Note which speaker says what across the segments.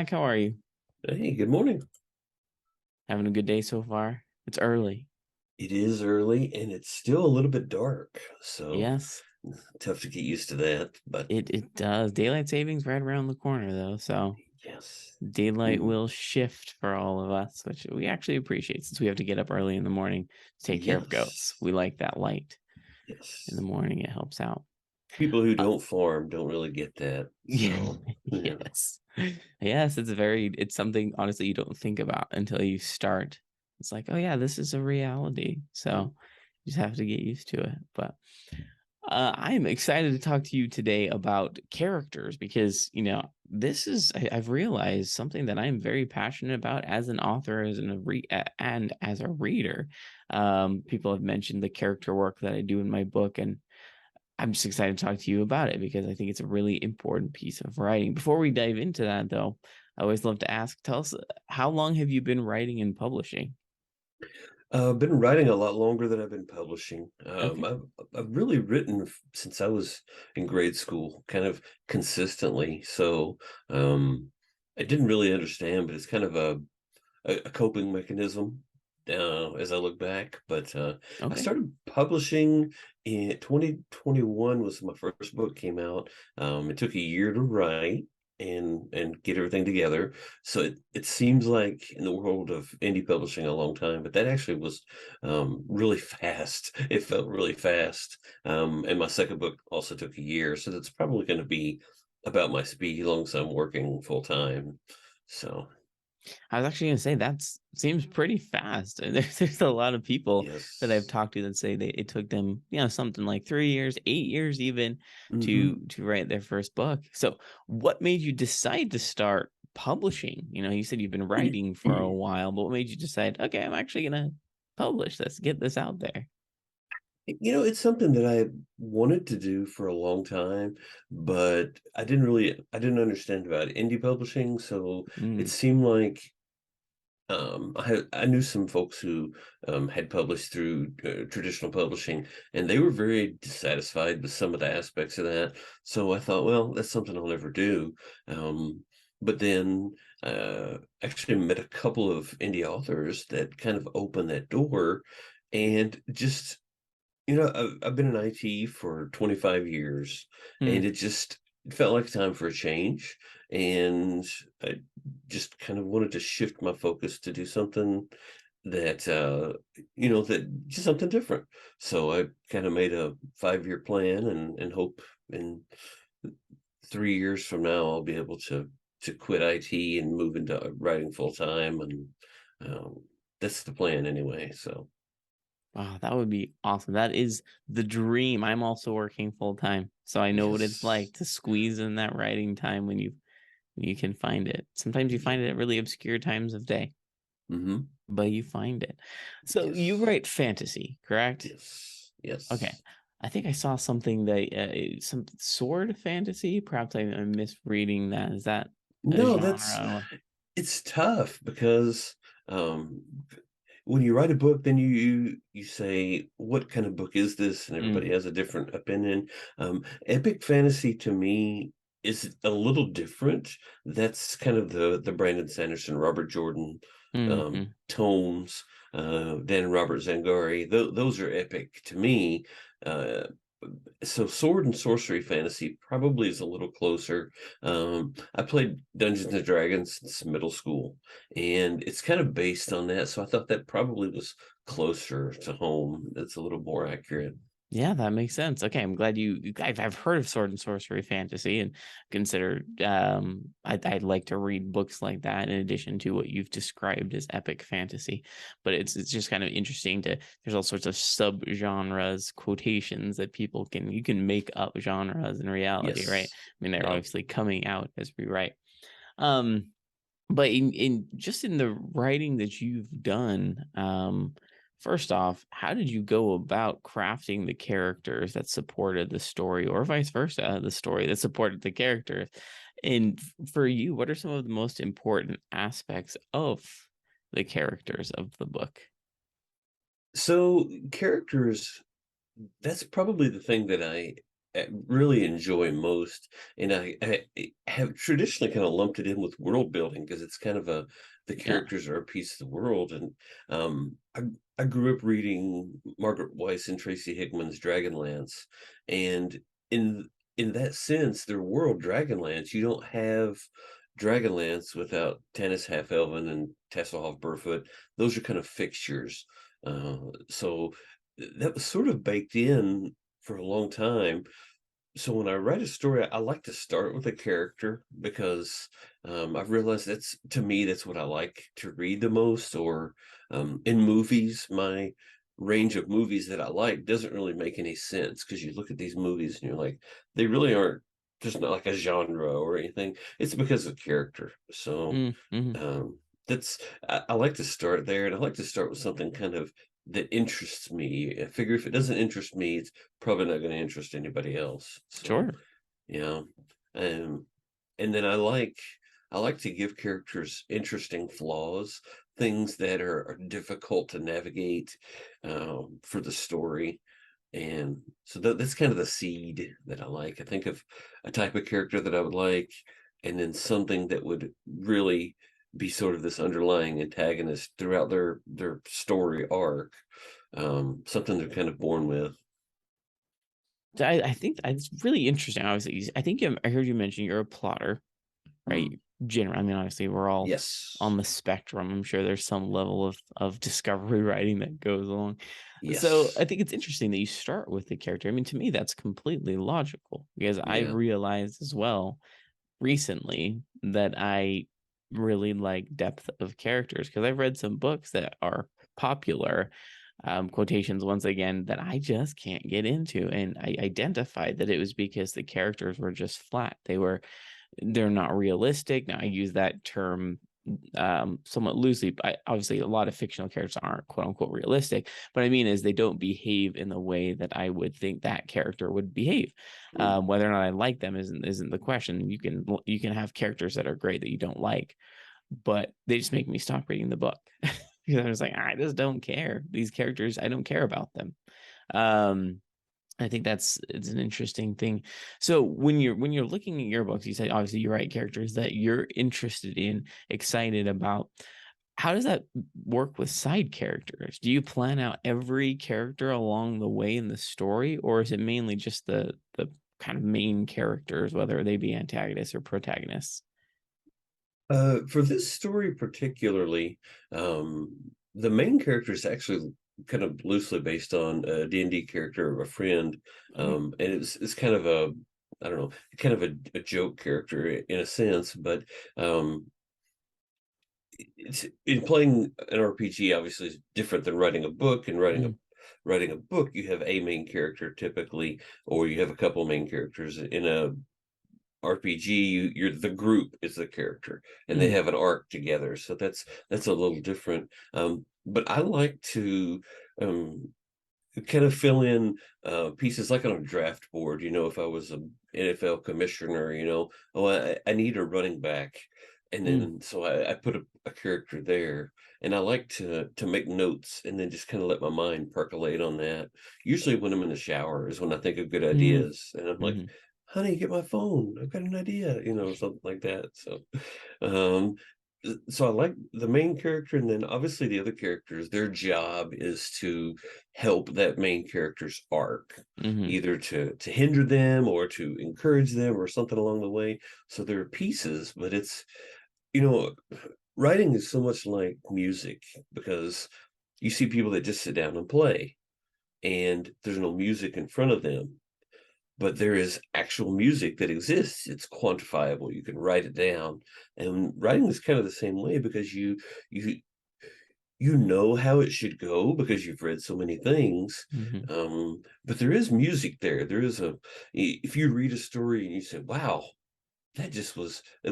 Speaker 1: Zach. How are you?
Speaker 2: Hey, good morning.
Speaker 1: Having a good day so far? It's early.
Speaker 2: It is early and it's still a little bit dark, so
Speaker 1: Yes,
Speaker 2: tough to get used to that. But
Speaker 1: it does. Daylight savings right around the corner though, so
Speaker 2: yes,
Speaker 1: daylight
Speaker 2: mm,
Speaker 1: will shift for all of us, which we actually appreciate since we have to get up early in the morning to take care of goats.
Speaker 2: yes,
Speaker 1: We like that light in the
Speaker 2: yes.
Speaker 1: morning. It helps out.
Speaker 2: People who
Speaker 1: Uh,
Speaker 2: don't farm don't really get that.
Speaker 1: yeah,
Speaker 2: So,
Speaker 1: yes, yes. It's something honestly you don't think about until you start. It's like, oh yeah, this is a reality.
Speaker 2: mm,
Speaker 1: So you just have to get used to it. But I'm excited to talk to you today about characters because, I've realized something that I'm very passionate about as an author, and as a reader. People have mentioned the character work that I do in my book, and I'm just excited to talk to you about it because I think it's a really important piece of writing. Before we dive into that, though, I always love to ask, tell us, how long have you been writing and publishing?
Speaker 2: I've been writing a lot longer than I've been publishing.
Speaker 1: Okay.
Speaker 2: I've really written since I was in grade school, kind of consistently. So, I didn't really understand, but it's kind of a coping mechanism as I look back. But I
Speaker 1: Okay.
Speaker 2: started publishing in 2021 was my first book came out. It took a year to write and get everything together. So it seems like in the world of indie publishing a long time, but that actually was really fast. It felt really fast. And my second book also took a year. So that's probably going to be about my speed as long as I'm working full time. So
Speaker 1: I was actually gonna say that seems pretty fast. And there's a lot of people that I've
Speaker 2: yes.
Speaker 1: talked to that say it took them, something like 3 years, 8 years even to
Speaker 2: Hmm.
Speaker 1: write their first book. So what made you decide to start publishing? You said you've been writing for a while, but what made you decide, okay, I'm actually gonna publish this, get this out there?
Speaker 2: It's something that I wanted to do for a long time, but I didn't understand about indie publishing. So it
Speaker 1: Mm,
Speaker 2: seemed like I knew some folks who had published through traditional publishing, and they were very dissatisfied with some of the aspects of that. So I thought, well, that's something I'll never do. But then actually met a couple of indie authors that kind of opened that door, and just I've been in IT for 25 years, and
Speaker 1: mm.
Speaker 2: it felt like time for a change. And I just kind of wanted to shift my focus to do something that, that just something different. So I kind of made a 5-year plan and hope in 3 years from now I'll be able to quit IT and move into writing full time. And that's the plan anyway. So,
Speaker 1: Wow, that would be awesome. That is the dream. I'm also working full time, so I know what it's
Speaker 2: yes.
Speaker 1: like to squeeze in that writing time when you can find it. Sometimes you
Speaker 2: Yeah.
Speaker 1: find it at really obscure times of day,
Speaker 2: Hmm.
Speaker 1: but you find it. So you
Speaker 2: Yes.
Speaker 1: write fantasy, correct?
Speaker 2: Yes,
Speaker 1: Okay.
Speaker 2: yes.
Speaker 1: I think I saw something that some sword fantasy. Perhaps I'm misreading that. Is that a
Speaker 2: No, that's
Speaker 1: genre? Or
Speaker 2: it's tough because um when you write a book, then you say, what kind of book is this? And everybody
Speaker 1: mm,
Speaker 2: has a different opinion. Epic fantasy to me is a little different. That's kind of the Brandon Sanderson, Robert Jordan
Speaker 1: mm-hmm.
Speaker 2: tones, Dan and Robert Zangari. Those are epic to me. Uh, so sword and sorcery fantasy probably is a little closer. I played Dungeons and Dragons since middle school, and it's kind of based on that. So I thought that probably was closer to home. That's a little more accurate.
Speaker 1: Yeah, that makes sense. Okay, I'm glad I've heard of sword and sorcery fantasy and consider I'd like to read books like that in addition to what you've described as epic fantasy. But it's just kind of interesting to there's all sorts of subgenres, quotations that you can make up genres in reality, right?
Speaker 2: Yes.
Speaker 1: I mean, they're
Speaker 2: Yeah.
Speaker 1: obviously coming out as we write. Um, but in just in the writing that you've done, first off, how did you go about crafting the characters that supported the story, or vice versa, the story that supported the characters? And for you, what are some of the most important aspects of the characters of the book?
Speaker 2: So characters, that's probably the thing that really enjoy most, and I have traditionally kind of lumped it in with world building because it's kind of a the
Speaker 1: Yeah.
Speaker 2: characters are a piece of the world, and I grew up reading Margaret Weiss and Tracy Hickman's Dragonlance, and in in that sense, their world Dragonlance, you don't have Dragonlance without Tanis Half-Elven and Tasselhoff Burfoot. Those are kind of fixtures. So that was sort of baked in for a long time. So when I write a story, I like to start with a character because I've realized that's to me that's what I like to read the most. Or in movies, my range of movies that I like doesn't really make any sense because you look at these movies and you're like, they really aren't just not like a genre or anything. It's because of character. So
Speaker 1: Mm, mhm.
Speaker 2: um, that's I like to start there, and I like to start with something kind of that interests me. I figure if it doesn't interest me, it's probably not going to interest anybody else. So
Speaker 1: Sure.
Speaker 2: yeah, um, and then I like to give characters interesting flaws, things that are difficult to navigate for the story. And so that's kind of the seed that I like. I think of a type of character that I would like, and then something that would really be sort of this underlying antagonist throughout their story arc, something they're kind of born with.
Speaker 1: So I think it's really interesting. Obviously, I think I heard you mention you're a plotter,
Speaker 2: Mm.
Speaker 1: right? General. I mean, obviously, we're all
Speaker 2: Yes,
Speaker 1: on the spectrum. I'm sure there's some level of discovery writing that goes along. So
Speaker 2: yes,
Speaker 1: I think it's interesting that you start with the character. I mean, to me, that's completely logical because I've
Speaker 2: yeah.
Speaker 1: realized as well recently that I really like depth of characters because I've read some books that are popular, quotations once again, that I just can't get into. And I identified that it was because the characters were just flat. They're not realistic. Now I use that term somewhat loosely. But obviously, a lot of fictional characters aren't quote unquote realistic. But I mean is they don't behave in the way that I would think that character would behave.
Speaker 2: Mm.
Speaker 1: Whether or not I like them isn't the question. You can have characters that are great that you don't like, but they just make me stop reading the book because I'm just like I just don't care. These characters, I don't care about them. Um, I think it's an interesting thing. So when you're looking at your books, you say obviously you write characters that you're interested in, excited about. How does that work with side characters? Do you plan out every character along the way in the story, or is it mainly just the kind of main characters, whether they be antagonists or protagonists?
Speaker 2: For this story particularly, the main character is actually kind of loosely based on a D&D character of a friend,
Speaker 1: Okay.
Speaker 2: and it's kind of a I don't know, kind of a joke character in a sense, but um, it's in playing an RPG obviously is different than writing a book. And
Speaker 1: Mm,
Speaker 2: writing a book, you have a main character typically, or you have a couple main characters. In a RPG, you're the group is the character, and they
Speaker 1: mm,
Speaker 2: have an arc together. So that's a little different. But I like to um, kind of fill in pieces like on a draft board. If I was an NFL commissioner, oh, I need a running back, and
Speaker 1: mm,
Speaker 2: then so I put a character there, and I like to make notes and then just kind of let my mind percolate on that. Usually, when I'm in the shower is when I think of good
Speaker 1: mm,
Speaker 2: ideas, and I'm like,
Speaker 1: mhm,
Speaker 2: "Honey, get my phone. I've got an idea," something like that. Um, so I like the main character, and then obviously the other characters, their job is to help that main character's arc,
Speaker 1: mhm,
Speaker 2: either to hinder them or to encourage them or something along the way. So there are pieces, but it's you know writing is so much like music because you see people that just sit down and play, and there's no music in front of them, but there is actual music that exists. It's quantifiable. You can write it down. And writing is kind of the same way because you you know how it should go because you've read so many things.
Speaker 1: mhm,
Speaker 2: But there is music there. If you read a story and you say, wow, it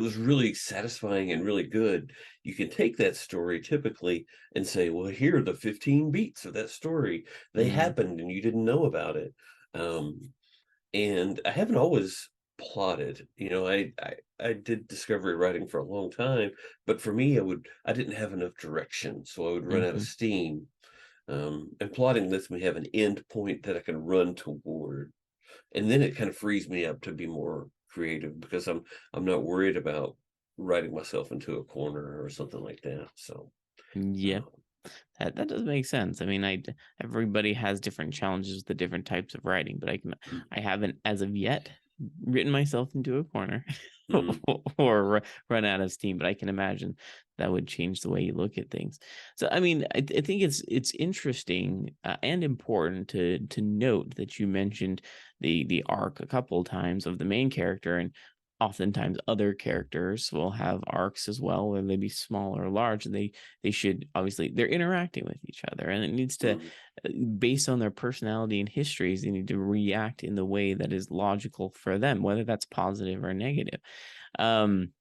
Speaker 2: was really satisfying and really good. You can take that story typically and say, well, here are the 15 beats of that story. They
Speaker 1: mm,
Speaker 2: happened and you didn't know about it. Um, and I haven't always plotted. I did discovery writing for a long time, but for me, I didn't have enough direction, so I would run out of
Speaker 1: mhm.
Speaker 2: steam. And plotting lets me have an end point that I can run toward. and then it kind of frees me up to be more creative because I'm not worried about writing myself into a corner or something like that. So,
Speaker 1: Yeah.
Speaker 2: uh,
Speaker 1: That does make sense. I mean, everybody has different challenges with the different types of writing, but I haven't as of yet written myself into a corner
Speaker 2: mm,
Speaker 1: or run out of steam. But I can imagine that would change the way you look at things. So, I mean, I think it's interesting and important to note that you mentioned the arc a couple of times of the main character, and oftentimes other characters will have arcs as well, whether they be small or large, and they should obviously they're interacting with each other, and it needs to
Speaker 2: mm,
Speaker 1: based on their personality and histories, they need to react in the way that is logical for them, whether that's positive or negative. um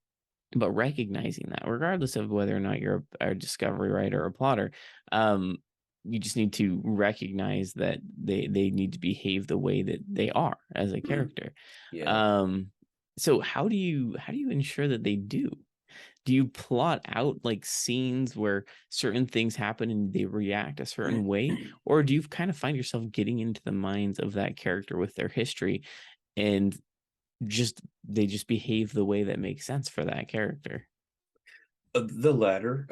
Speaker 1: but recognizing that regardless of whether or not you're a discovery writer or a plotter, um you just need to recognize that they need to behave the way that they are as a
Speaker 2: mm,
Speaker 1: character.
Speaker 2: yeah.
Speaker 1: um so how do you ensure that they do? Do you plot out like scenes where certain things happen and they react a certain way? Or do you kind of find yourself getting into the minds of that character with their history, and they just behave the way that makes sense for that character?
Speaker 2: The latter.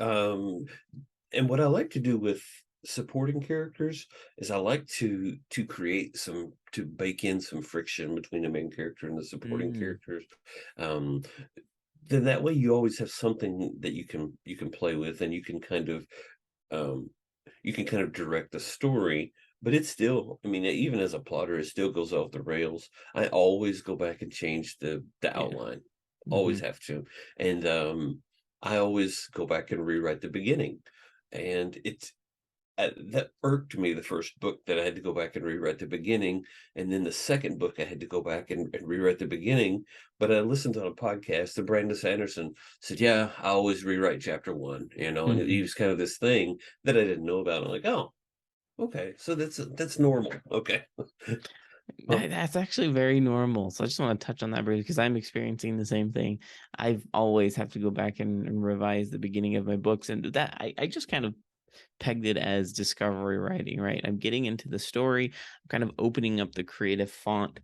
Speaker 2: And what I like to do with supporting characters is I like to create some to bake in some friction between the main character and the supporting
Speaker 1: Mm,
Speaker 2: characters. Um, then that way you always have something that you can play with, and um, you can kind of direct the story. But it's still, I mean, even as a plotter, it still goes off the rails. I always go back and change the
Speaker 1: yeah.
Speaker 2: outline. Always
Speaker 1: Hmm.
Speaker 2: have to, and I always go back and rewrite the beginning. And that irked me the first book that I had to go back and rewrite the beginning, and then the second book I had to go back and rewrite the beginning. But I listened on a podcast, and Brandon Sanderson said, "Yeah, I always rewrite chapter one," and he
Speaker 1: Hmm.
Speaker 2: was kind of this thing that I didn't know about. I'm like, "Oh, okay, so that's normal." Okay. Huh.
Speaker 1: That's actually very normal. So I just want to touch on that briefly because I'm experiencing the same thing. I've always have to go back and revise the beginning of my books, and that I just kind of pegged it as discovery writing, right? I'm getting into the story, I'm kind of opening up the creative font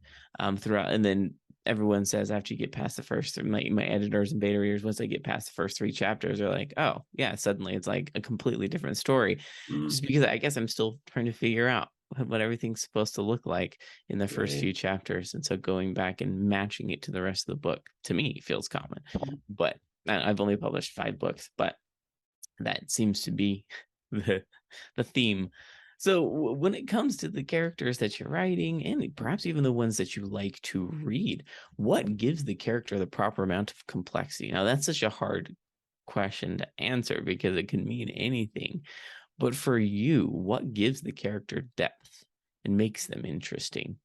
Speaker 1: throughout, and then everyone says after you get past the first, my editors and beta readers, once they get past the first three chapters, are like, oh yeah, suddenly it's like a completely different story, just
Speaker 2: Mm,
Speaker 1: because I guess I'm still trying to figure out what everything's supposed to look like in the first
Speaker 2: right.
Speaker 1: few chapters, and so going back and matching it to the rest of the book to me feels common. But I've only published 5 books, but that seems to be the the theme. So when it comes to the characters that you're writing, and perhaps even the ones that you like to read, what gives the character the proper amount of complexity? Now that's such a hard question to answer because it can mean anything. But for you, what gives the character depth and makes them interesting?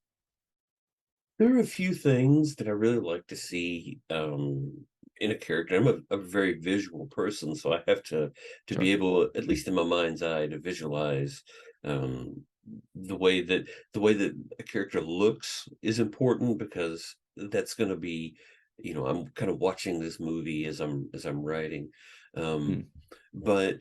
Speaker 2: There are a few things that I really like to see in a character. I'm a very visual person, so I have to be
Speaker 1: Sure.
Speaker 2: able, at least in my mind's eye, to visualize um, the way that the way that a character looks is important because that's going to be, I'm kind of watching this movie as I'm writing. Um,
Speaker 1: Mm,
Speaker 2: but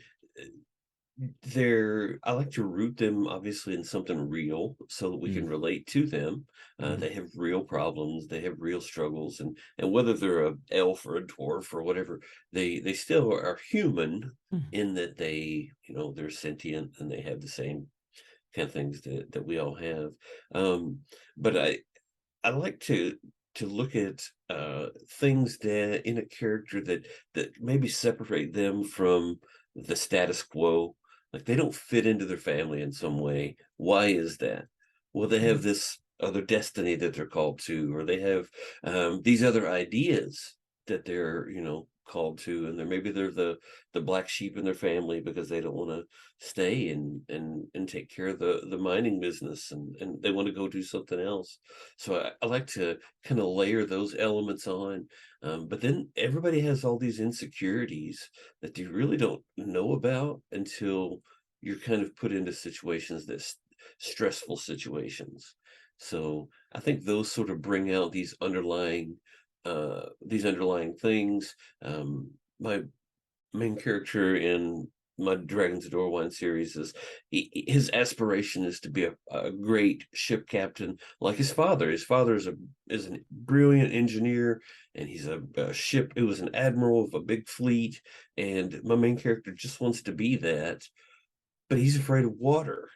Speaker 2: I like to root them obviously in something real so that we can
Speaker 1: mm,
Speaker 2: relate to them.
Speaker 1: mm,
Speaker 2: They have real problems, they have real struggles, and whether they're a elf or a dwarf or whatever, they still are human
Speaker 1: mm,
Speaker 2: in that they're sentient and they have the same kind of things that we all have. Um, but I like to look at things that in a character that maybe separate them from the status quo. Like they don't fit into their family in some way. Why is that? Well, they have
Speaker 1: mm,
Speaker 2: this other destiny that they're called to, or they have these other ideas that they're called to, and maybe they're the black sheep in their family because they don't want to stay and take care of the mining business, and they want to go do something else. So I like to kind of layer those elements on. But then everybody has all these insecurities that you really don't know about until you're kind of put into situations stressful situations. So I think those sort of bring out these underlying things. My main character in my Dragons of Dorwine series is his aspiration is to be a great ship captain like his father. His father is a brilliant engineer, and he's a ship. It was an admiral of a big fleet, and my main character just wants to be that, but he's afraid of water,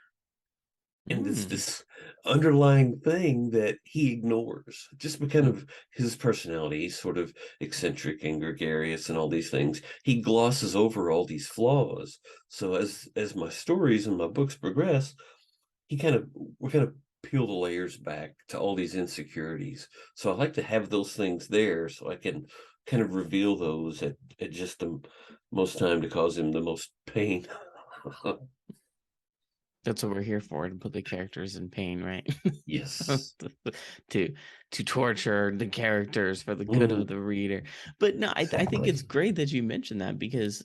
Speaker 2: and it's
Speaker 1: Mm,
Speaker 2: this underlying thing that he ignores just because
Speaker 1: mm,
Speaker 2: of his personality. He's sort of eccentric and gregarious and all these things. He glosses over all these flaws. So as my stories and my books progress, he kind of we kind of peel the layers back to all these insecurities. So I like to have those things there so I can kind of reveal those at just the most time to cause him the most pain.
Speaker 1: that's what we're here for, to put the characters in pain, right?
Speaker 2: Yes.
Speaker 1: to to torture the characters for the good of
Speaker 2: Mhm.
Speaker 1: the reader. But no, I think it's
Speaker 2: Exactly.
Speaker 1: great that you mentioned that, because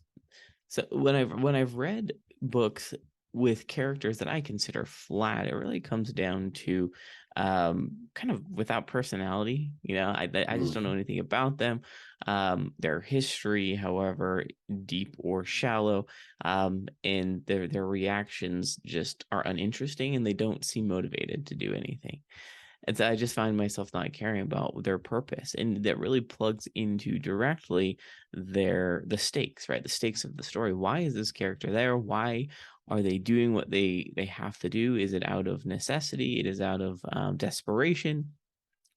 Speaker 1: so when I've read books with characters that I consider flat, it really comes down to kind of without personality. I just don't know
Speaker 2: Mhm.
Speaker 1: anything about them. Their history, however deep or shallow, and their reactions just are uninteresting, and they don't seem motivated to do anything. And so I just find myself not caring about their purpose. And that really plugs into directly the stakes, right? The stakes of the story. Why is this character there? Why are they doing what they have to do? Is it out of necessity? It is out of desperation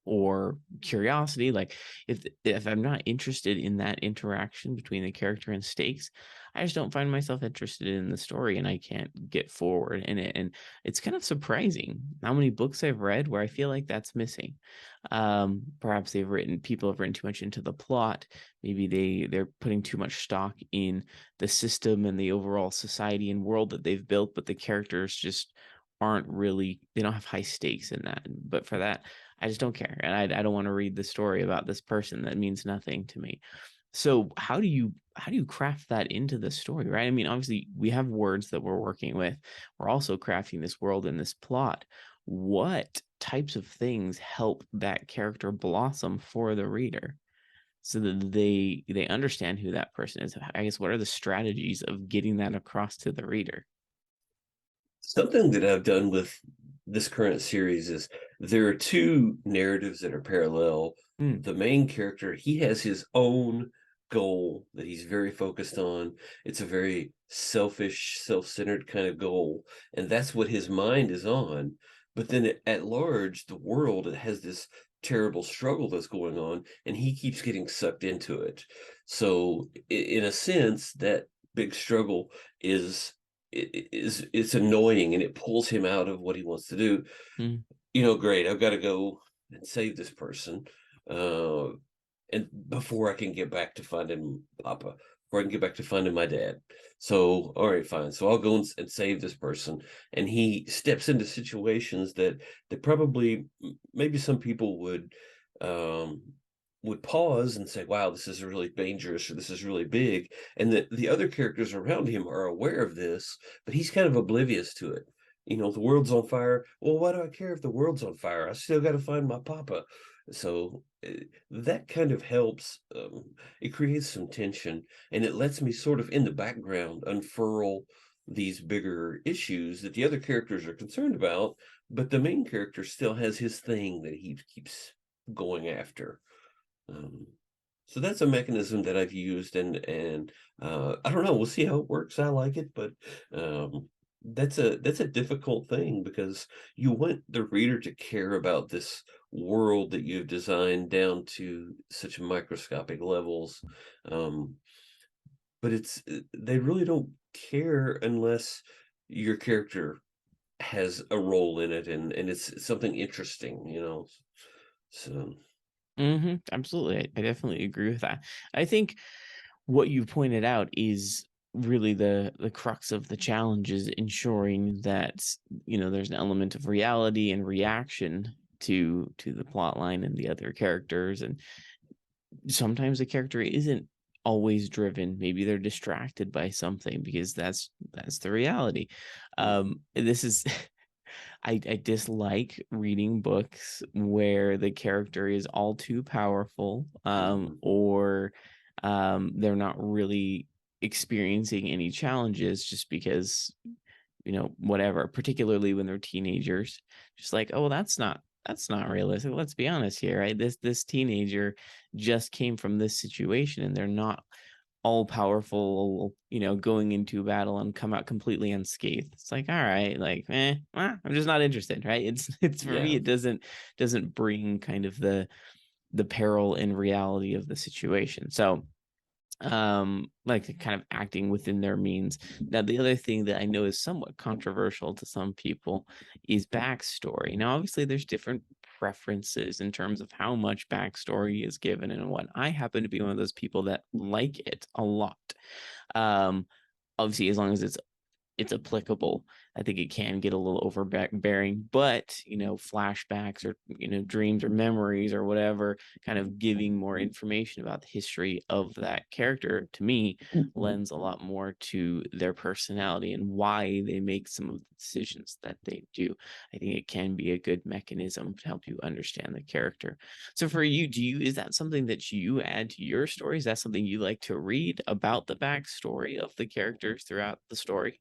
Speaker 1: or curiosity. Like, if I'm not interested in that interaction between the character and stakes, I just don't find myself interested in the story, and I can't get forward in it. And it's kind of surprising how many books I've read where I feel like that's missing. Perhaps people have written too much into the plot. Maybe they're putting too much stock in the system and the overall society and world that they've built, but the characters just aren't really, they don't have high stakes in that. But for that, I just don't care, and I don't want to read the story about this person that means nothing to me. So how do you craft that into the story, right? I mean, obviously we have words that we're working with. We're also crafting this world and this plot. What types of things help that character blossom for the reader so that they understand who that person is? I guess, what are the strategies of getting that across to the reader?
Speaker 2: Something that I've done with this current series is there are two narratives that are parallel.
Speaker 1: Mm,
Speaker 2: The main character, he has his own goal that he's very focused on. It's a very selfish, self-centered kind of goal, and that's what his mind is on. But then at large, the world has this terrible struggle that's going on, and he keeps getting sucked into it. So, in a sense, that big struggle is it's annoying, and it pulls him out of what he wants to do.
Speaker 1: mm,
Speaker 2: Great, I've got to go and save this person, uh, and before I can get back to finding Papa, before I can get back to finding my dad. So, all right, fine. So I'll go and save this person, and he steps into situations that probably maybe some people um, would pause and say, "Wow, this is really dangerous," or "This is really big," and the other characters around him are aware of this, but he's kind of oblivious to it. The world's on fire. Well, why do I care if the world's on fire? I still got to find my papa. So that kind of helps. It creates some tension, and it lets me sort of in the background unfurl these bigger issues that the other characters are concerned about, but the main character still has his thing that he keeps going after. Um, so that's a mechanism that I've used, and I don't know. We'll see how it works. I like it, but that's a difficult thing because you want the reader to care about this world that you've designed down to such microscopic levels. Um, but they really don't care unless your character has a role in it, and it's something interesting. So.
Speaker 1: absolutely. I definitely agree with that. I think what you pointed out is really the crux of the challenge, is ensuring that there's an element of reality and reaction to the plot line and the other characters. And sometimes the character isn't always driven. Maybe they're distracted by something, because that's the reality.
Speaker 2: Mhm,
Speaker 1: This is I dislike reading books where the character is all too powerful,
Speaker 2: mhm,
Speaker 1: or they're not really. experiencing any challenges just because, whatever, particularly when they're teenagers, just like, oh, well, that's not realistic. Let's be honest here, right? This teenager just came from this situation and they're not all powerful, going into battle and come out completely unscathed. It's like, all right, like, I'm just not interested, right? It's for me,
Speaker 2: Yeah.
Speaker 1: it doesn't bring kind of the peril and reality of the situation. So like kind of acting within their means. Now the other thing that I know is somewhat controversial to some people is backstory. Now obviously there's different preferences in terms of how much backstory is given and what. I happen to be one of those people that like it a lot. um Obviously as long as it's applicable. I think it can get a little overbearing, but flashbacks or dreams or memories or whatever, kind of giving more information about the history of that character to me lends a lot more to their personality and why they make some of the decisions that they do. I think it can be a good mechanism to help you understand the character. So for you, is that something that you add to your story? Is that something you like to read about the backstory of the characters throughout the story?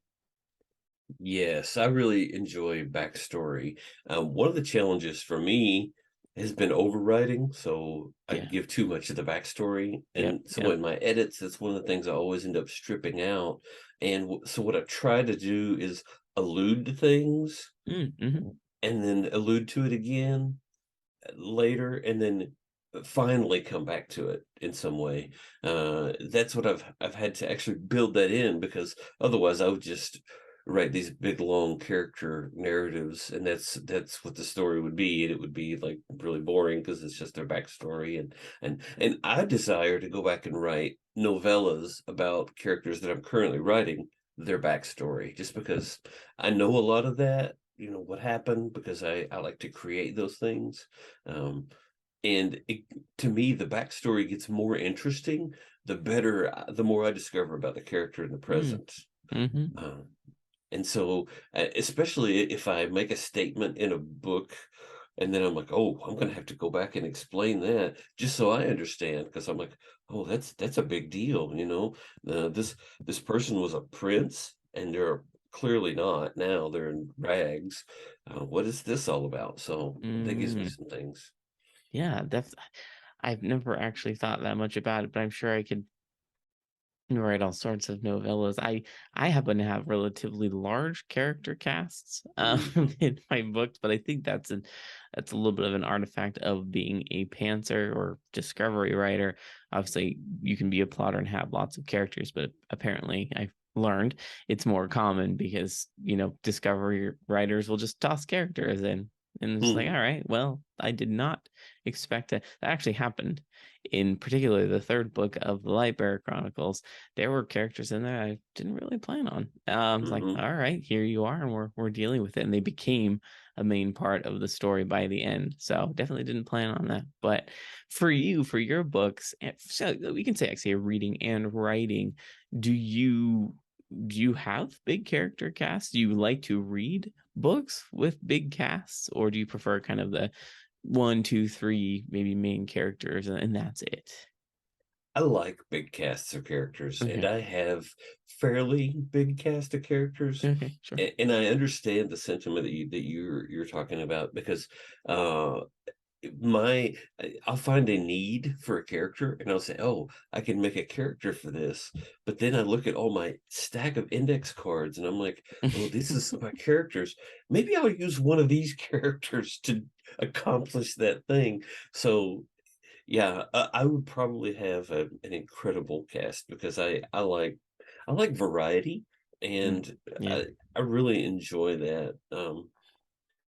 Speaker 2: Yes, I really enjoy backstory. One of the challenges for me has been overwriting, so I
Speaker 1: Yeah.
Speaker 2: give too much of the backstory,
Speaker 1: Yep,
Speaker 2: and so
Speaker 1: yep.
Speaker 2: in my edits, that's one of the things I always end up stripping out. And so what I try to do is allude to things,
Speaker 1: Mhm.
Speaker 2: and then allude to it again later, and then finally come back to it in some way. That's what I've had to actually build that in, because otherwise I would just write these big long character narratives, and that's what the story would be, and it would be like really boring because it's just their backstory. And I desire to go back and write novellas about characters that I'm currently writing, their backstory, just because I know a lot of that, what happened, because I like to create those things. um, and to me, the backstory gets more interesting the better, the more I discover about the character in the
Speaker 1: Mm,
Speaker 2: present.
Speaker 1: mhm.
Speaker 2: um, and so, especially if I make a statement in a book, and then I'm like, oh, I'm going to have to go back and explain that just so I understand, because I'm like, oh, that's a big deal, this person was a prince, and they're clearly not now. They're in rags. What is this all about? So that gives me
Speaker 1: Mm.
Speaker 2: some things.
Speaker 1: Yeah, I've never actually thought that much about it, but I'm sure I could write all sorts of novellas. I happen to have relatively large character casts,
Speaker 2: Mhm.
Speaker 1: in my books, but I think that's a little bit of an artifact of being a pantser or discovery writer. Obviously, you can be a plotter and have lots of characters, but apparently I've learned it's more common because, discovery writers will just toss characters in. And it's like, all
Speaker 2: Hmm.
Speaker 1: right, well, I did not expect that. That actually happened in particular the third book of the Lightbearer Chronicles. There were characters in there I didn't really plan on. It's like,
Speaker 2: Hmm.
Speaker 1: all right, here you are, and we're dealing with it, and they became a main part of the story by the end. So definitely didn't plan on that. But for you, for your books, so we can say actually reading and writing. Do you have big character casts? Do you like to read books with big casts, or do you prefer kind of the one, two, three, maybe main characters, and that's it?
Speaker 2: I like big casts of characters, and
Speaker 1: Okay.
Speaker 2: I have fairly big cast of characters,
Speaker 1: Okay, sure.
Speaker 2: and I understand the sentiment that you're talking about, because uh, I'll find a need for a character, and I'll say, "Oh, I can make a character for this." But then I look at all my stack of index cards, and I'm like, "Oh, this is my characters. Maybe I'll use one of these characters to accomplish that thing." So yeah, I would probably have an incredible cast, because I like variety,
Speaker 1: Mm,
Speaker 2: and
Speaker 1: yeah.
Speaker 2: I really enjoy that.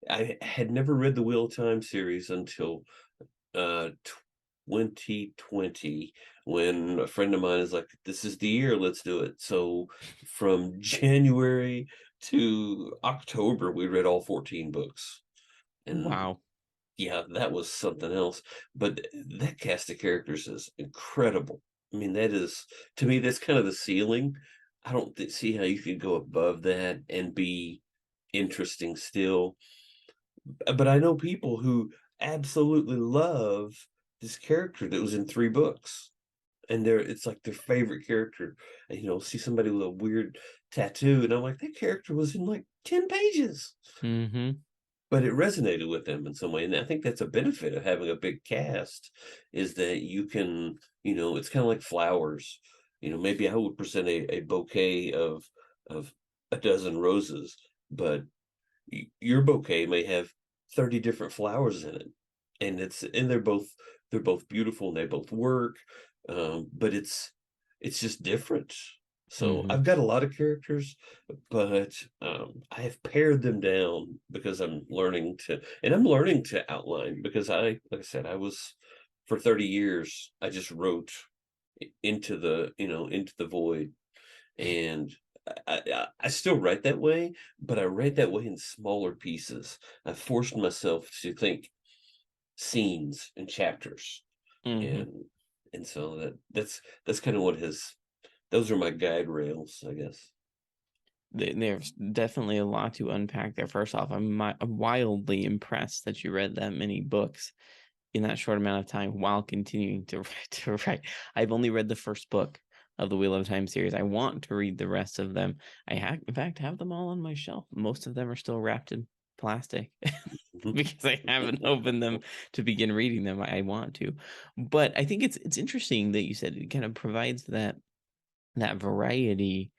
Speaker 2: I had never read the Wheel of Time series until 2020, when a friend of mine is like, "This is the year, let's do it." So from January to October, we read all 14 books, and
Speaker 1: Wow.
Speaker 2: yeah, that was something else. But that cast of characters is incredible. I mean, that is, to me, that's kind of the ceiling. I don't see how you could go above that and be interesting still. But I know people who absolutely love this character that was in 3 books. and it's like their favorite character. And see somebody with a weird tattoo, and I'm like, that character was in like 10 pages,
Speaker 1: Mhm.
Speaker 2: but it resonated with them in some way. And I think that's a benefit of having a big cast, is that you can, it's kind of like flowers. Maybe I would present a bouquet of a dozen roses, but your bouquet may have 30 different flowers in it, and they're both beautiful, and they both work, but it's just different. So
Speaker 1: Mhm.
Speaker 2: I've got a lot of characters, but I have pared them down because I'm learning to outline, because like I said, I was, for 30 years I just wrote into the void. And I still write that way, but I write that way in smaller pieces. I forced myself to think scenes and chapters,
Speaker 1: Mhm.
Speaker 2: and so that's kind of what his those are my guide rails, I guess.
Speaker 1: There's definitely a lot to unpack there. First off, I'm wildly impressed that you read that many books in that short amount of time while continuing to write. I've only read the first book of the Wheel of Time series. I want to read the rest of them. In fact, have them all on my shelf. Most of them are still wrapped in plastic
Speaker 2: Mhm.
Speaker 1: because I haven't opened them to begin reading them. I want to, but I think it's interesting that you said it kind of provides that variety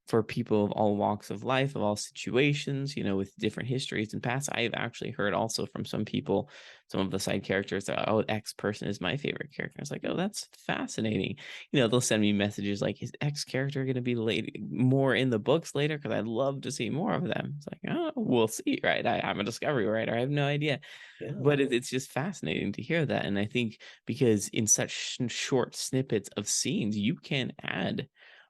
Speaker 1: for people of all walks of life, of all situations, with different histories and past. I've actually heard also from some people, some of the side characters that, oh, X person is my favorite character. I was like, oh, that's fascinating. They'll send me messages like, is X character going to be more in the books later? Because I'd love to see more of them. It's like, oh, we'll see, right? I'm a discovery writer. I have no idea.
Speaker 2: Yeah.
Speaker 1: But it's just fascinating to hear that. And I think because in such short snippets of scenes, you can add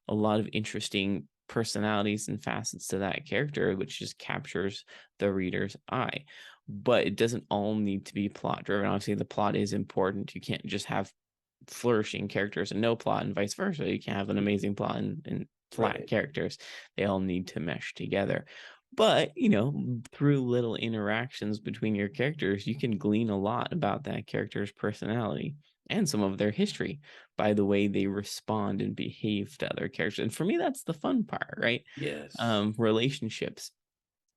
Speaker 1: a lot of interesting personalities and facets to that character, which just captures the reader's eye. But it doesn't all need to be plot driven. Obviously, the plot is important. You can't just have flourishing characters and no plot, and vice versa. You can't have an amazing plot and flat
Speaker 2: Right.
Speaker 1: characters. They all need to mesh together. But, through little interactions between your characters, you can glean a lot about that character's personality and some of their history by the way they respond and behave to other characters. And for me, that's the fun part, right?
Speaker 2: Yes.
Speaker 1: Relationships.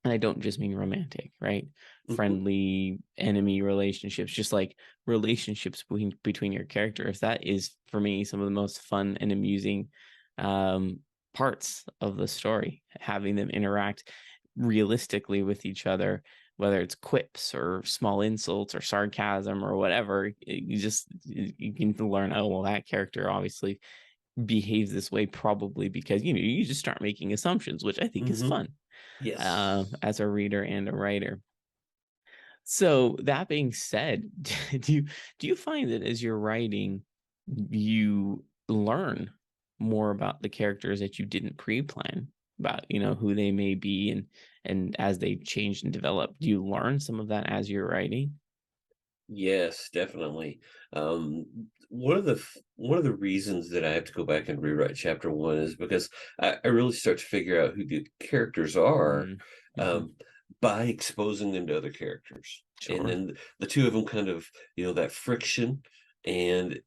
Speaker 1: And I don't just mean romantic, right?
Speaker 2: Hmm.
Speaker 1: Friendly enemy relationships, just like relationships between your characters. That is for me some of the most fun and amusing um, parts of the story. Having them interact realistically with each other, whether it's quips or small insults or sarcasm or whatever. You can learn. Oh well, that character obviously behaves this way probably because you just start making assumptions, which I think is
Speaker 2: Hmm.
Speaker 1: fun
Speaker 2: Yes.
Speaker 1: as a reader and a writer. So that being said, do you find that as you're writing, you learn more about the characters that you didn't pre-plan about, who they may be and as they change and develop? Do you learn some of that as you're writing?
Speaker 2: Yes, definitely. One of the reasons that I have to go back and rewrite chapter one is because I really start to figure out who the characters are,
Speaker 1: Mm, mhm.
Speaker 2: um, by exposing them to other characters, and
Speaker 1: Sure.
Speaker 2: then the two of them kind of, that friction, and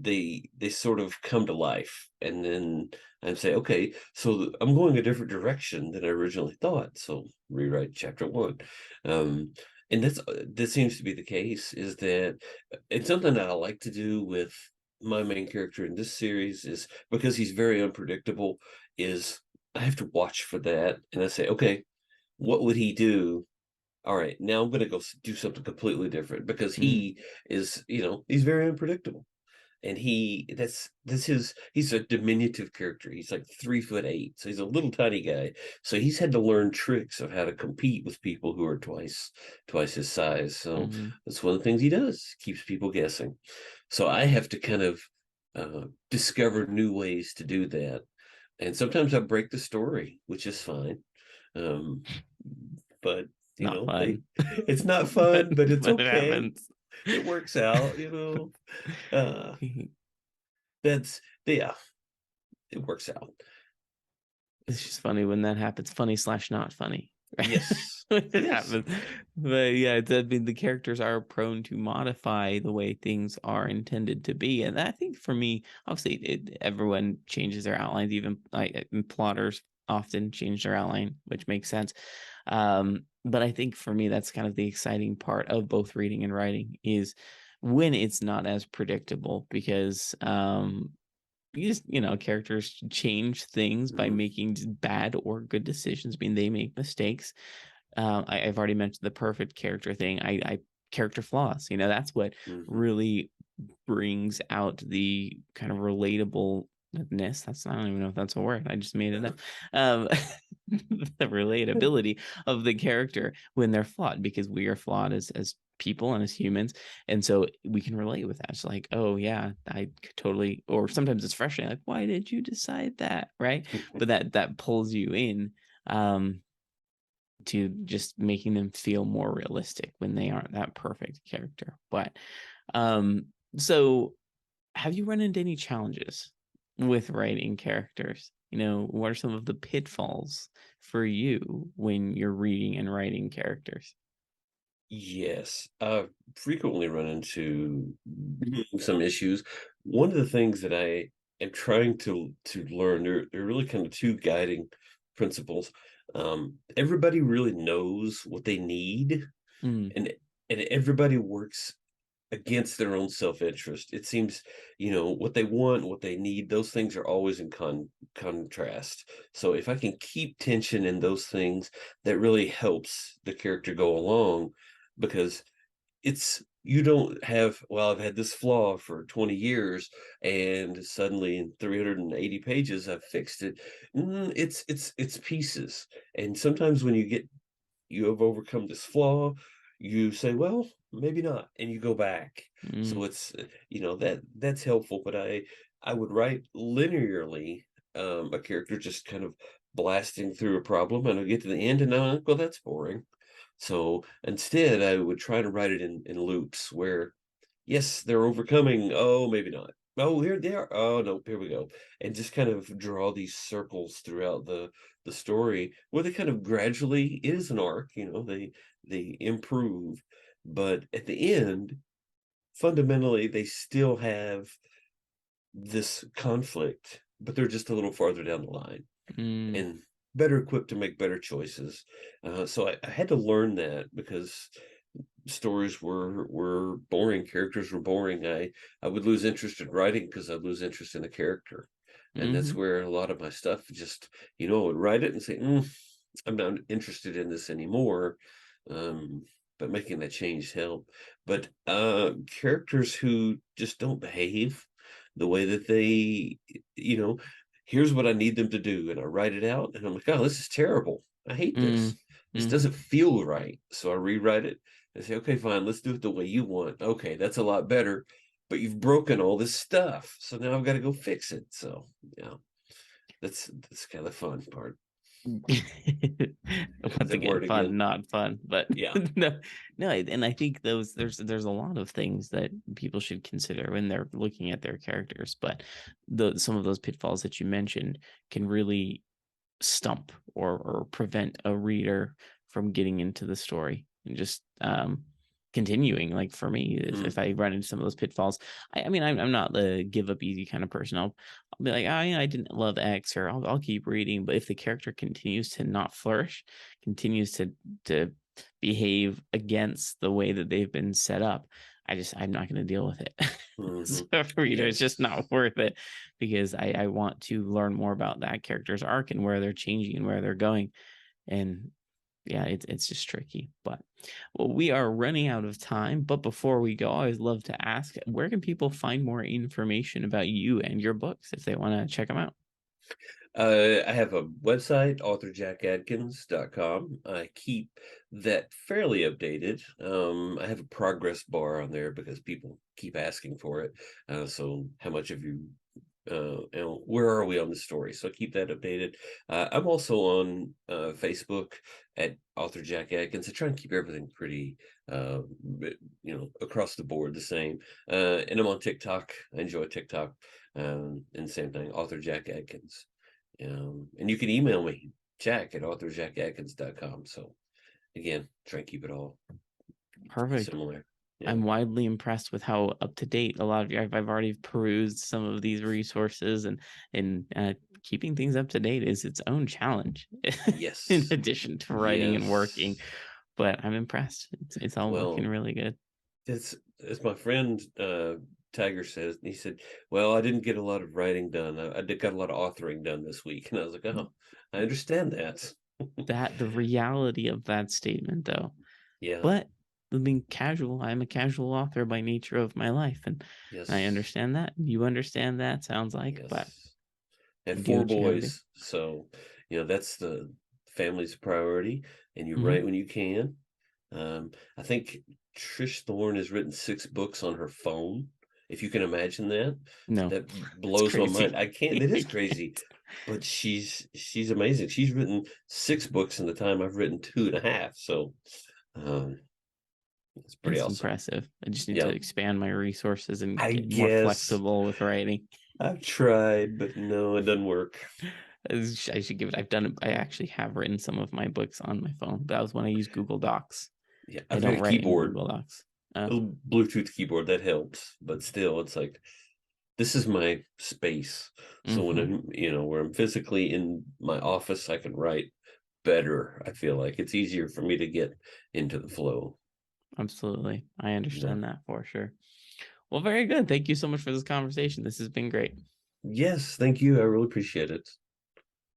Speaker 2: they sort of come to life, and then I say, okay, so I'm going a different direction than I originally thought. So rewrite chapter one. Um, and that seems to be the case, is that it's something that I like to do with my main character in this series, is because he's very unpredictable, is I have to watch for that, and I say, okay, what would he do? All right, now I'm going to go do something completely different, because
Speaker 1: Mm,
Speaker 2: he's very unpredictable. And he's a diminutive character. He's like 3'8", so he's a little tiny guy. So he's had to learn tricks of how to compete with people who are twice his size. So
Speaker 1: mhm.
Speaker 2: that's one of the things he does, keeps people guessing. So I have to kind of discover new ways to do that, and sometimes I break the story, which is fine. um but
Speaker 1: Not
Speaker 2: they
Speaker 1: fun,
Speaker 2: it's not
Speaker 1: but
Speaker 2: fun, but it's
Speaker 1: but it
Speaker 2: okay.
Speaker 1: happens.
Speaker 2: It works out. uh that's yeah, it works out.
Speaker 1: It's
Speaker 2: It's
Speaker 1: just funny when that happens. Funny slash not funny.
Speaker 2: Yes.
Speaker 1: It
Speaker 2: Yes.
Speaker 1: happens. But yeah, I mean, the characters are prone to modify the way things are intended to be. And I think for me, obviously, everyone changes their outlines, even like plotters often change their outline, which makes sense. But I think for me, that's kind of the exciting part of both reading and writing is when it's not as predictable because characters change things by
Speaker 2: Mhm.
Speaker 1: making bad or good decisions. I mean, they make mistakes. I've already mentioned the perfect character thing. I character flaws. That's what
Speaker 2: Mhm.
Speaker 1: really brings out the kind of relatableness. I don't even know if that's a word. I just made it up. Um, the relatability of the character when they're flawed, because we are flawed as people and as humans, and so we can relate with that. It's like, oh yeah, I could totally. Or sometimes it's frustrating, like, why did you decide that, right? But that pulls you in. Um, to just making them feel more realistic when they aren't that perfect character. But um, so have you run into any challenges with writing characters? What are some of the pitfalls for you when you're reading and writing characters?
Speaker 2: Yes, frequently run into some issues. One of the things that I am trying to learn, there are really kind of two guiding principles. Everybody really knows what they need,
Speaker 1: Mm,
Speaker 2: and everybody works against their own self-interest. It seems, what they want, what they need, those things are always in contrast. So if I can keep tension in those things, that really helps the character go along, because it's you don't have, well, I've had this flaw for 20 years and suddenly in 380 pages I've fixed it. It's pieces. And sometimes when you have overcome this flaw, you say, well, maybe not, and you go back. So
Speaker 1: mm,
Speaker 2: it's that's helpful. But I would write linearly, a character just kind of blasting through a problem, and I get to the end and I'm like, well, that's boring. So instead I would try to write it in loops where, yes, they're overcoming, oh, maybe not, oh, here they are, oh no, here we go, and just kind of draw these circles throughout the story where they kind of gradually, it is an arc, they improve, but at the end, fundamentally, they still have this conflict, but they're just a little farther down the line
Speaker 1: mm,
Speaker 2: and better equipped to make better choices. So I had to learn that because stories were boring, characters were boring. I would lose interest in writing because I'd lose interest in the character, and that's
Speaker 1: mhm,
Speaker 2: where a lot of my stuff just, I would write it and say, I'm not interested in this anymore. Um, but making that change help. But characters who just don't behave the way that they, you know, here's what I need them to do, and I write it out, and I'm like, oh, this is terrible. I hate
Speaker 1: mm,
Speaker 2: this. This doesn't
Speaker 1: mhm.
Speaker 2: feel right. So I rewrite it and say, okay, fine, let's do it the way you want. Okay, that's a lot better. But you've broken all this stuff. So now I've got to go fix it. So yeah, that's kind of the fun part.
Speaker 1: Once
Speaker 2: That
Speaker 1: again,
Speaker 2: word
Speaker 1: fun,
Speaker 2: again.
Speaker 1: not fun, but
Speaker 2: Yeah.
Speaker 1: no, no, and I think there's a lot of things that people should consider when they're looking at their characters, but some of those pitfalls that you mentioned can really stump or prevent a reader from getting into the story and just continuing. Like for me, if
Speaker 2: Mm,
Speaker 1: I run into some of those pitfalls, I mean, I'm not the give up easy kind of person. I'll be like, oh, yeah, I didn't love X, or I'll keep reading. But if the character continues to not flourish, continues to behave against the way that they've been set up, I'm not going to deal with it. So
Speaker 2: hmm.
Speaker 1: for reader, it's just
Speaker 2: Yes.
Speaker 1: not worth it, because I want to learn more about that character's arc and where they're changing and where they're going. And yeah, it's just tricky. But well, we are running out of time. But before we go, I always love to ask, where can people find more information about you and your books if they want to check them out?
Speaker 2: I have a website, authorjackadkins.com. I keep that fairly updated. I have a progress bar on there because people keep asking for it. So how much have you, where are we on the story? So I keep that updated. I'm also on Facebook at Author Jack Adkins. I try and keep everything pretty, across the board the same. And I'm on TikTok. I enjoy TikTok. And same thing, Author Jack Adkins. And you can email me, Jack at authorjackatkins.com. So again, try and keep it all
Speaker 1: Perfect.
Speaker 2: similar. Yeah.
Speaker 1: I'm widely impressed with how up to date a lot of you. I've already perused some of these resources, and keeping things up to date is its own challenge, in
Speaker 2: Yes.
Speaker 1: addition to writing and working.
Speaker 2: Yes.
Speaker 1: But I'm impressed. It's all working
Speaker 2: Well,
Speaker 1: really good.
Speaker 2: it's as my friend Tiger says, he said, "Well, I didn't get a lot of writing done. Got a lot of authoring done this week." And I was like, "Oh, I understand that."
Speaker 1: That the reality of that statement, though.
Speaker 2: Yeah.
Speaker 1: But being casual, I'm a casual author by nature of my life, and I
Speaker 2: Yes.
Speaker 1: understand that. You understand that. Sounds like, but
Speaker 2: Yes. Had
Speaker 1: you do
Speaker 2: four
Speaker 1: what you got to do.
Speaker 2: boys, so that's the family's priority, and you
Speaker 1: Hmm.
Speaker 2: write when you can. I think Trish Thorne has written 6 books on her phone. If you can imagine that,
Speaker 1: No,
Speaker 2: that
Speaker 1: that's
Speaker 2: blows my mind.
Speaker 1: crazy.
Speaker 2: I can't. That
Speaker 1: I
Speaker 2: is crazy,
Speaker 1: can't.
Speaker 2: but she's amazing. She's written 6 books in the time I've written 2.5. So um, it's pretty
Speaker 1: It's
Speaker 2: awesome.
Speaker 1: impressive. I just need to
Speaker 2: Yeah,
Speaker 1: expand my resources and
Speaker 2: I
Speaker 1: get more
Speaker 2: guess
Speaker 1: flexible with writing.
Speaker 2: I've tried, but no, it doesn't work.
Speaker 1: I should give it. I've done it. I actually have written some of my books on my phone. That was when I used Google Docs.
Speaker 2: Yeah,
Speaker 1: I
Speaker 2: I've got
Speaker 1: don't
Speaker 2: a
Speaker 1: write in
Speaker 2: keyboard,
Speaker 1: Google Docs.
Speaker 2: a little Bluetooth keyboard that helps, but still, it's like this is my space. So when
Speaker 1: Hmm.
Speaker 2: where I'm physically in my office, I can write better. I feel like it's easier for me to get into the flow.
Speaker 1: Absolutely. I
Speaker 2: Yeah.
Speaker 1: understand that for sure. Well, very good. Thank you so much for this conversation. This has been great.
Speaker 2: Yes, thank you. I really appreciate it.